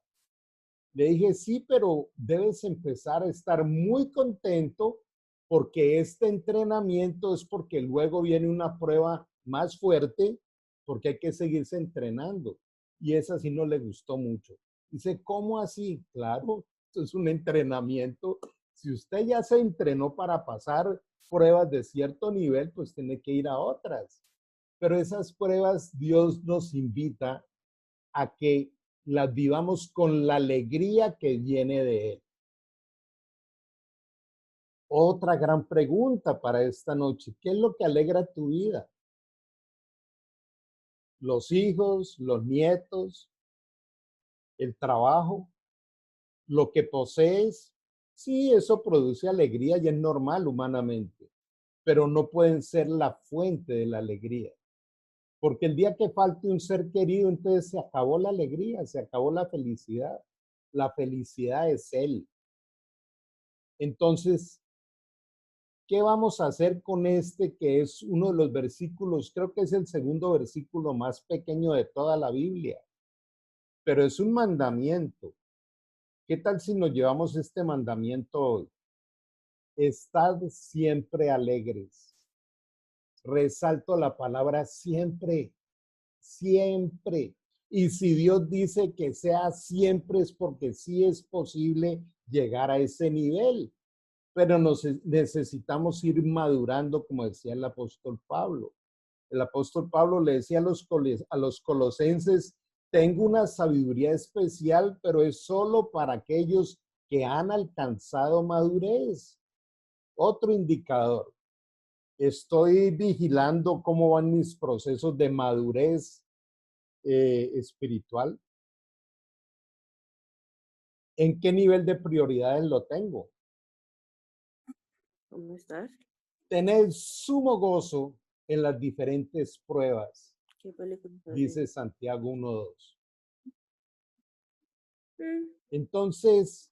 Le dije, sí, pero debes empezar a estar muy contento porque este entrenamiento es porque luego viene una prueba más fuerte, porque hay que seguirse entrenando. Y esa sí no le gustó mucho. Dice, ¿cómo así? Claro, esto es un entrenamiento. Si usted ya se entrenó para pasar pruebas de cierto nivel, pues tiene que ir a otras. Pero esas pruebas Dios nos invita a que las vivamos con la alegría que viene de Él. Otra gran pregunta para esta noche, ¿qué es lo que alegra tu vida? ¿Los hijos, los nietos, el trabajo, lo que posees? Sí, eso produce alegría y es normal humanamente, pero no pueden ser la fuente de la alegría. Porque el día que falte un ser querido, entonces se acabó la alegría, se acabó la felicidad. La felicidad es Él. Entonces, ¿qué vamos a hacer con este que es uno de los versículos? Creo que es el segundo versículo más pequeño de toda la Biblia, pero es un mandamiento. ¿Qué tal si nos llevamos este mandamiento hoy? Estad siempre alegres. Resalto la palabra siempre, siempre. Y si Dios dice que sea siempre es porque sí es posible llegar a ese nivel. Pero necesitamos ir madurando, como decía el apóstol Pablo. El apóstol Pablo le decía a los colosenses, tengo una sabiduría especial, pero es solo para aquellos que han alcanzado madurez. Otro indicador, estoy vigilando cómo van mis procesos de madurez espiritual. ¿En qué nivel de prioridades lo tengo? ¿Cómo estás? Tener sumo gozo en las diferentes pruebas, ¿Qué película estás dice Santiago 1:2. viendo? Entonces,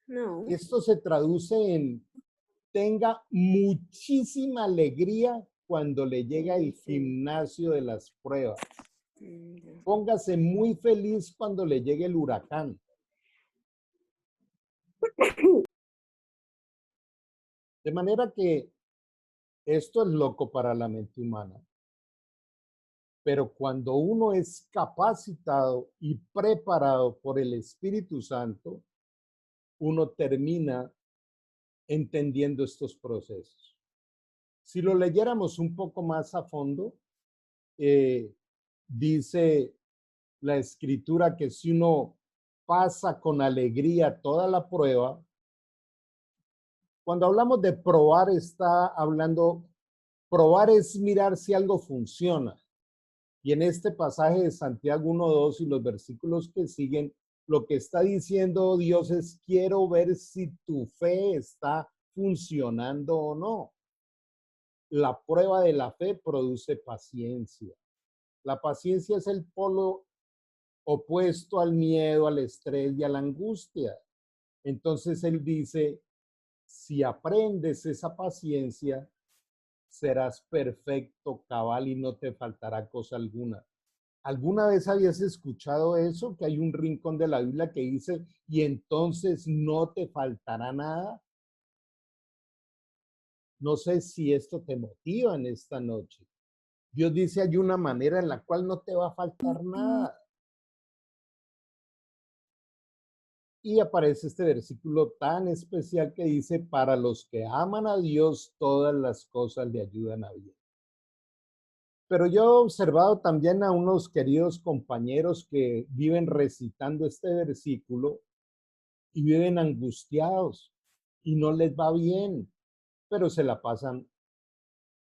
No. esto se traduce en tenga muchísima alegría cuando le llega el gimnasio de las pruebas. Póngase muy feliz cuando le llegue el huracán. De manera que esto es loco para la mente humana. Pero cuando uno es capacitado y preparado por el Espíritu Santo, uno termina entendiendo estos procesos. Si lo leyéramos un poco más a fondo, dice la Escritura que si uno pasa con alegría toda la prueba. Cuando hablamos de probar, está hablando, probar es mirar si algo funciona. Y en este pasaje de Santiago 1:2 y los versículos que siguen, lo que está diciendo Dios es, quiero ver si tu fe está funcionando o no. La prueba de la fe produce paciencia. La paciencia es el polo opuesto al miedo, al estrés y a la angustia. Entonces él dice, si aprendes esa paciencia, serás perfecto, cabal, y no te faltará cosa alguna. ¿Alguna vez habías escuchado eso? Que hay un rincón de la Biblia que dice, y entonces no te faltará nada. No sé si esto te motiva en esta noche. Dios dice, hay una manera en la cual no te va a faltar nada. Y aparece este versículo tan especial que dice, para los que aman a Dios, todas las cosas le ayudan a bien. Pero yo he observado también a unos queridos compañeros que viven recitando este versículo y viven angustiados y no les va bien, pero se la pasan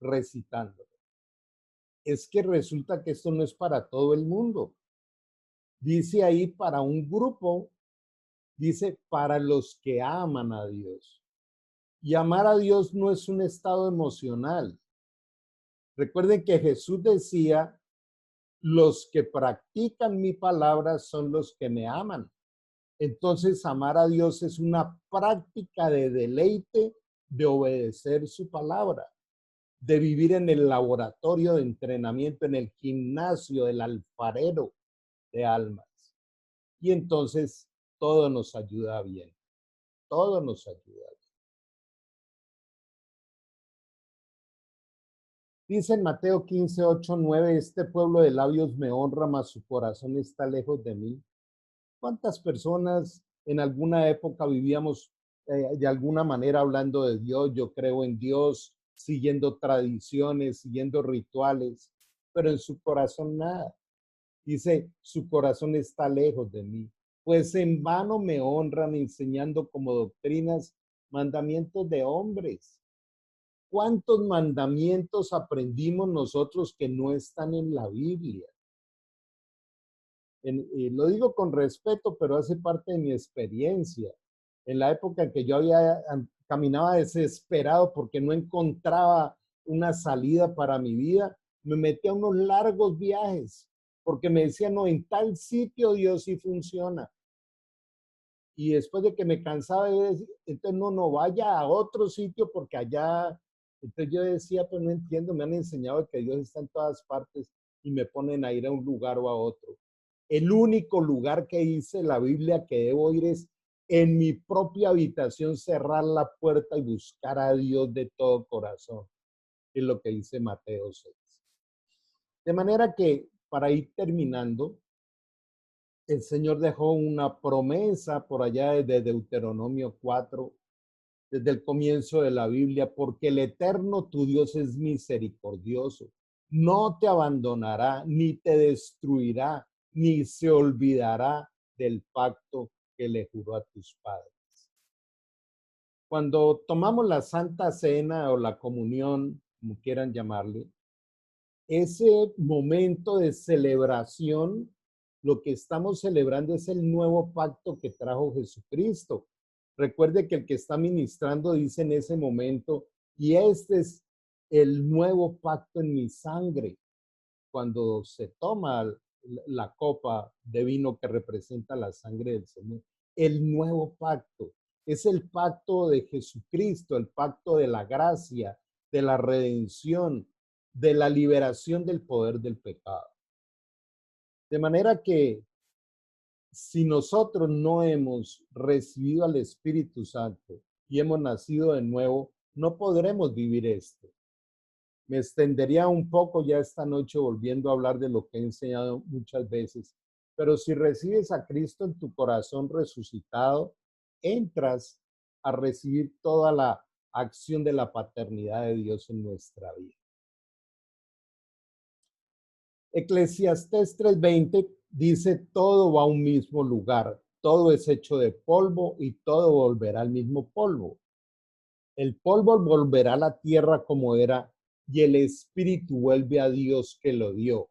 recitando. Es que resulta que esto no es para todo el mundo. Dice ahí para un grupo, dice para los que aman a Dios. Y amar a Dios no es un estado emocional. Recuerden que Jesús decía, los que practican mi palabra son los que me aman. Entonces, amar a Dios es una práctica de deleite, de obedecer su palabra, de vivir en el laboratorio de entrenamiento, en el gimnasio del alfarero de almas. Y entonces todo nos ayuda bien, todo nos ayuda bien. Dice en Mateo 15:8-9, este pueblo de labios me honra, mas su corazón está lejos de mí. ¿Cuántas personas en alguna época vivíamos de alguna manera hablando de Dios? Yo creo en Dios, siguiendo tradiciones, siguiendo rituales, pero en su corazón nada. Dice, su corazón está lejos de mí. Pues en vano me honran enseñando como doctrinas mandamientos de hombres. ¿Cuántos mandamientos aprendimos nosotros que no están en la Biblia? Lo digo con respeto, pero hace parte de mi experiencia. En la época en que yo caminaba desesperado porque no encontraba una salida para mi vida, me metí a unos largos viajes porque me decían, no, en tal sitio Dios sí funciona. Y después de que me cansaba, entonces no vaya a otro sitio porque allá, entonces yo decía, pues no entiendo, me han enseñado que Dios está en todas partes y me ponen a ir a un lugar o a otro. El único lugar que dice la Biblia que debo ir es en mi propia habitación, cerrar la puerta y buscar a Dios de todo corazón. Es lo que dice Mateo 6. De manera que, para ir terminando, el Señor dejó una promesa por allá desde Deuteronomio 4, desde el comienzo de la Biblia, porque el eterno tu Dios es misericordioso, no te abandonará, ni te destruirá, ni se olvidará del pacto que le juró a tus padres. Cuando tomamos la Santa Cena o la comunión, como quieran llamarle, ese momento de celebración, lo que estamos celebrando es el nuevo pacto que trajo Jesucristo. Recuerde que el que está ministrando dice en ese momento, y este es el nuevo pacto en mi sangre. Cuando se toma la copa de vino que representa la sangre del Señor, el nuevo pacto es el pacto de Jesucristo, el pacto de la gracia, de la redención, de la liberación del poder del pecado. De manera que si nosotros no hemos recibido al Espíritu Santo y hemos nacido de nuevo, no podremos vivir esto. Me extendería un poco ya esta noche volviendo a hablar de lo que he enseñado muchas veces, pero si recibes a Cristo en tu corazón resucitado, entras a recibir toda la acción de la paternidad de Dios en nuestra vida. Eclesiastés 3:20 dice, todo va a un mismo lugar, todo es hecho de polvo y todo volverá al mismo polvo. El polvo volverá a la tierra como era y el espíritu vuelve a Dios que lo dio.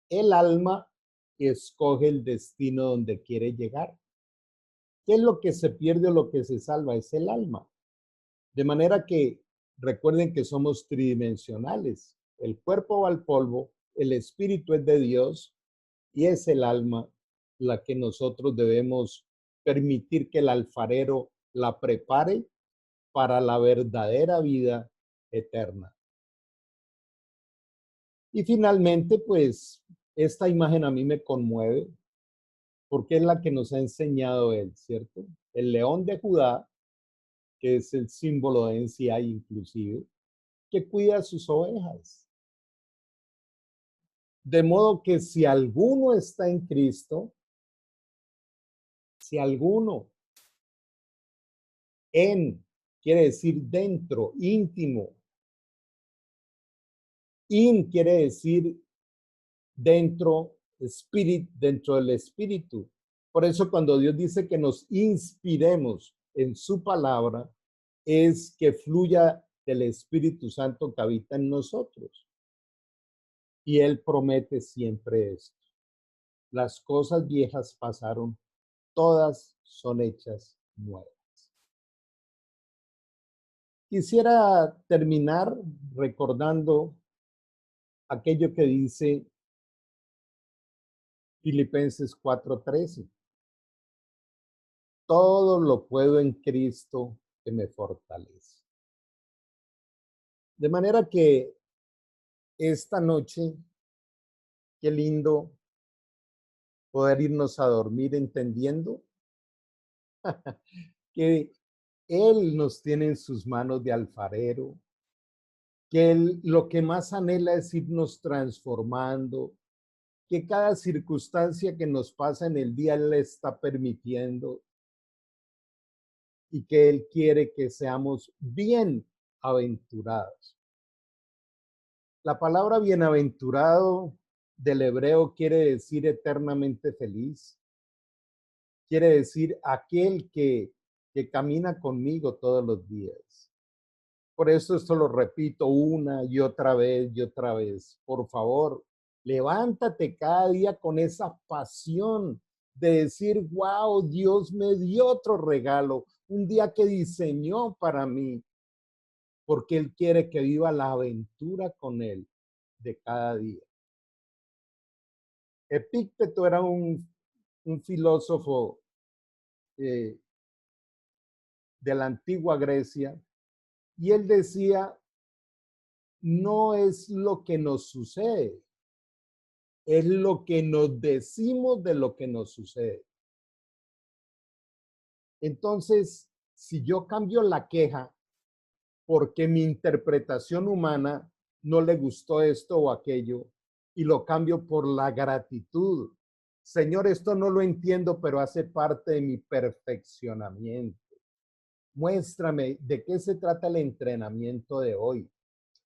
El alma escoge el destino donde quiere llegar. ¿Qué es lo que se pierde o lo que se salva? Es el alma. De manera que recuerden que somos tridimensionales. El cuerpo va al polvo, el espíritu es de Dios y es el alma la que nosotros debemos permitir que el alfarero la prepare para la verdadera vida eterna. Y finalmente, pues, esta imagen a mí me conmueve porque es la que nos ha enseñado él, ¿cierto? El león de Judá, que es el símbolo de NCI inclusive, que cuida a sus ovejas. De modo que si alguno está en Cristo, si alguno en, quiere decir dentro, íntimo, in quiere decir dentro, spirit, dentro del espíritu. Por eso cuando Dios dice que nos inspiremos en su palabra, es que fluya del Espíritu Santo que habita en nosotros. Y Él promete siempre esto. Las cosas viejas pasaron, todas son hechas nuevas. Quisiera terminar recordando aquello que dice Filipenses 4:13. Todo lo puedo en Cristo que me fortalece. De manera que esta noche, qué lindo poder irnos a dormir entendiendo que Él nos tiene en sus manos de alfarero, que Él lo que más anhela es irnos transformando, que cada circunstancia que nos pasa en el día Él le está permitiendo y que Él quiere que seamos bienaventurados. La palabra bienaventurado del hebreo quiere decir eternamente feliz. Quiere decir aquel que camina conmigo todos los días. Por eso esto lo repito una y otra vez y otra vez. Por favor, levántate cada día con esa pasión de decir, wow, Dios me dio otro regalo, un día que diseñó para mí, porque Él quiere que viva la aventura con Él de cada día. Epicteto era un filósofo de la antigua Grecia y él decía, no es lo que nos sucede, es lo que nos decimos de lo que nos sucede. Entonces, si yo cambio la queja porque mi interpretación humana no le gustó esto o aquello y lo cambio por la gratitud. Señor, esto no lo entiendo, pero hace parte de mi perfeccionamiento. Muéstrame de qué se trata el entrenamiento de hoy.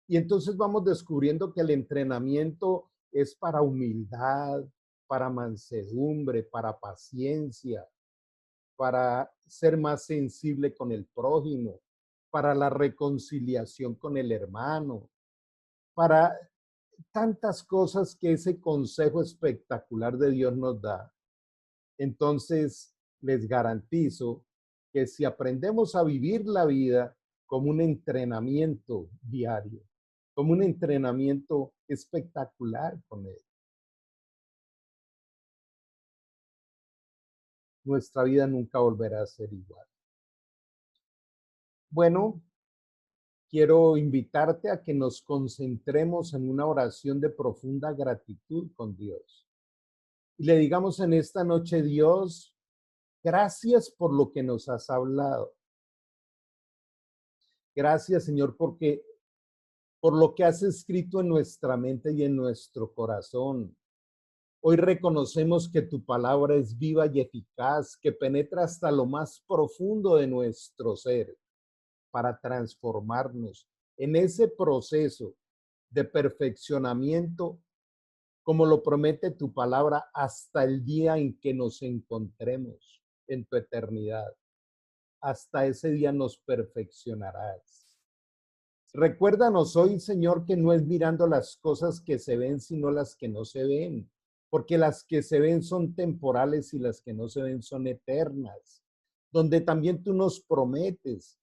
Y entonces vamos descubriendo que el entrenamiento es para humildad, para mansedumbre, para paciencia, para ser más sensible con el prójimo, para la reconciliación con el hermano, para tantas cosas que ese consejo espectacular de Dios nos da. Entonces, les garantizo que si aprendemos a vivir la vida como un entrenamiento diario, como un entrenamiento espectacular con Él, nuestra vida nunca volverá a ser igual. Bueno, quiero invitarte a que nos concentremos en una oración de profunda gratitud con Dios. Y le digamos en esta noche, Dios, gracias por lo que nos has hablado. Gracias, Señor, porque por lo que has escrito en nuestra mente y en nuestro corazón. Hoy reconocemos que tu palabra es viva y eficaz, que penetra hasta lo más profundo de nuestro ser para transformarnos en ese proceso de perfeccionamiento como lo promete tu palabra, hasta el día en que nos encontremos en tu eternidad. Hasta ese día nos perfeccionarás. Recuérdanos hoy, Señor, que no es mirando las cosas que se ven, sino las que no se ven, porque las que se ven son temporales y las que no se ven son eternas, donde también tú nos prometes.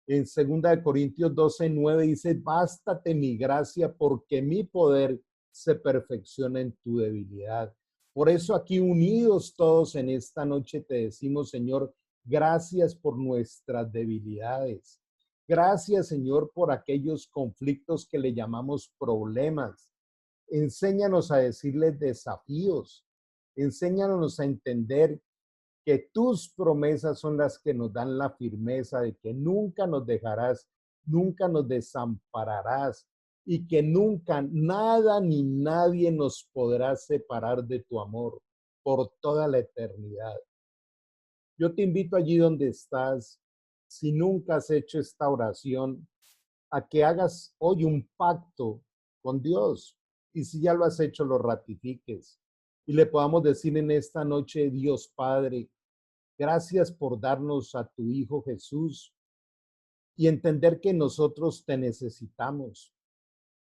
En 2 Corintios 12:9 dice, bástate mi gracia porque mi poder se perfecciona en tu debilidad. Por eso aquí unidos todos en esta noche te decimos, Señor, gracias por nuestras debilidades. Gracias, Señor, por aquellos conflictos que le llamamos problemas. Enséñanos a decirles desafíos. Enséñanos a entender que tus promesas son las que nos dan la firmeza de que nunca nos dejarás, nunca nos desampararás y que nunca nada ni nadie nos podrá separar de tu amor por toda la eternidad. Yo te invito allí donde estás, si nunca has hecho esta oración, a que hagas hoy un pacto con Dios y si ya lo has hecho, lo ratifiques y le podamos decir en esta noche, Dios Padre, gracias por darnos a tu Hijo Jesús y entender que nosotros te necesitamos.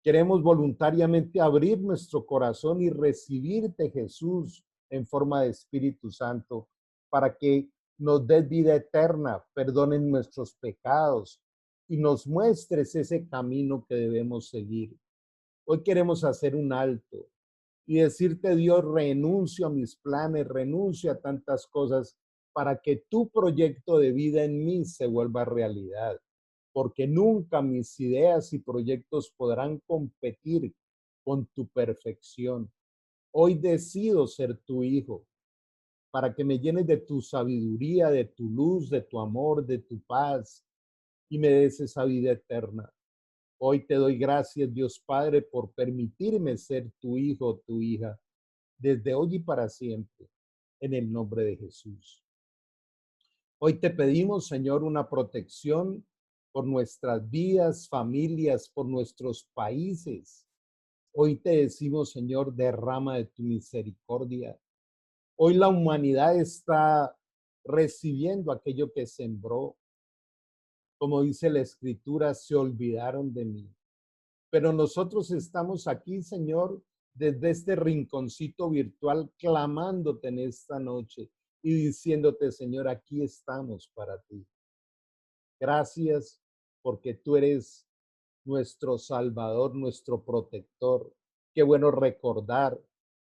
Queremos voluntariamente abrir nuestro corazón y recibirte, Jesús, en forma de Espíritu Santo, para que nos des vida eterna, perdonen nuestros pecados y nos muestres ese camino que debemos seguir. Hoy queremos hacer un alto y decirte, Dios, renuncio a mis planes, renuncio a tantas cosas para que tu proyecto de vida en mí se vuelva realidad, porque nunca mis ideas y proyectos podrán competir con tu perfección. Hoy decido ser tu hijo, para que me llenes de tu sabiduría, de tu luz, de tu amor, de tu paz, y me des esa vida eterna. Hoy te doy gracias, Dios Padre, por permitirme ser tu hijo, tu hija, desde hoy y para siempre, en el nombre de Jesús. Hoy te pedimos, Señor, una protección por nuestras vidas, familias, por nuestros países. Hoy te decimos, Señor, derrama de tu misericordia. Hoy la humanidad está recibiendo aquello que sembró. Como dice la Escritura, se olvidaron de mí. Pero nosotros estamos aquí, Señor, desde este rinconcito virtual, clamándote en esta noche y diciéndote, Señor, aquí estamos para ti. Gracias porque tú eres nuestro Salvador, nuestro protector. Qué bueno recordar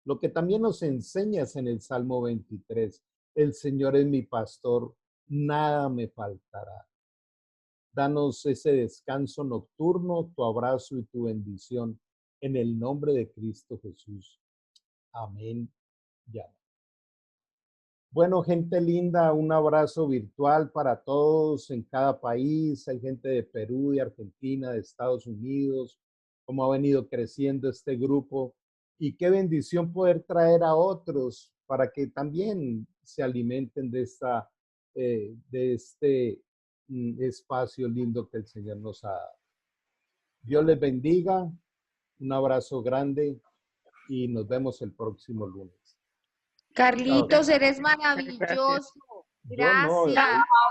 lo que también nos enseñas en el Salmo 23. El Señor es mi pastor, nada me faltará. Danos ese descanso nocturno, tu abrazo y tu bendición en el nombre de Cristo Jesús. Amén. Ya. Bueno, gente linda, un abrazo virtual para todos en cada país. Hay gente de Perú, de Argentina, de Estados Unidos, cómo ha venido creciendo este grupo. Y qué bendición poder traer a otros para que también se alimenten de este espacio lindo que el Señor nos ha dado. Dios les bendiga, un abrazo grande y nos vemos el próximo lunes. Carlitos, eres maravilloso. Gracias.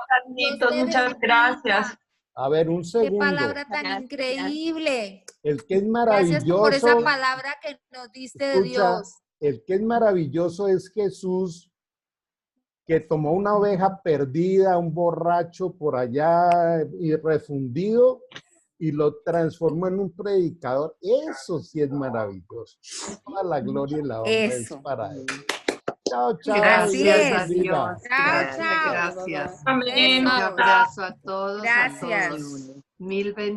Carlitos, muchas gracias. A ver, un segundo. Qué palabra tan increíble. El que es maravilloso. Gracias por esa palabra que nos diste de Dios. El que es maravilloso es Jesús, que tomó una oveja perdida, un borracho por allá y refundido, y lo transformó en un predicador. Eso sí es maravilloso. Toda la gloria y la honra es para él. Chao, chao. Gracias a Dios. Chao, chao. Gracias. Amén. Un abrazo a todos. Gracias. A todos. Mil bendiciones.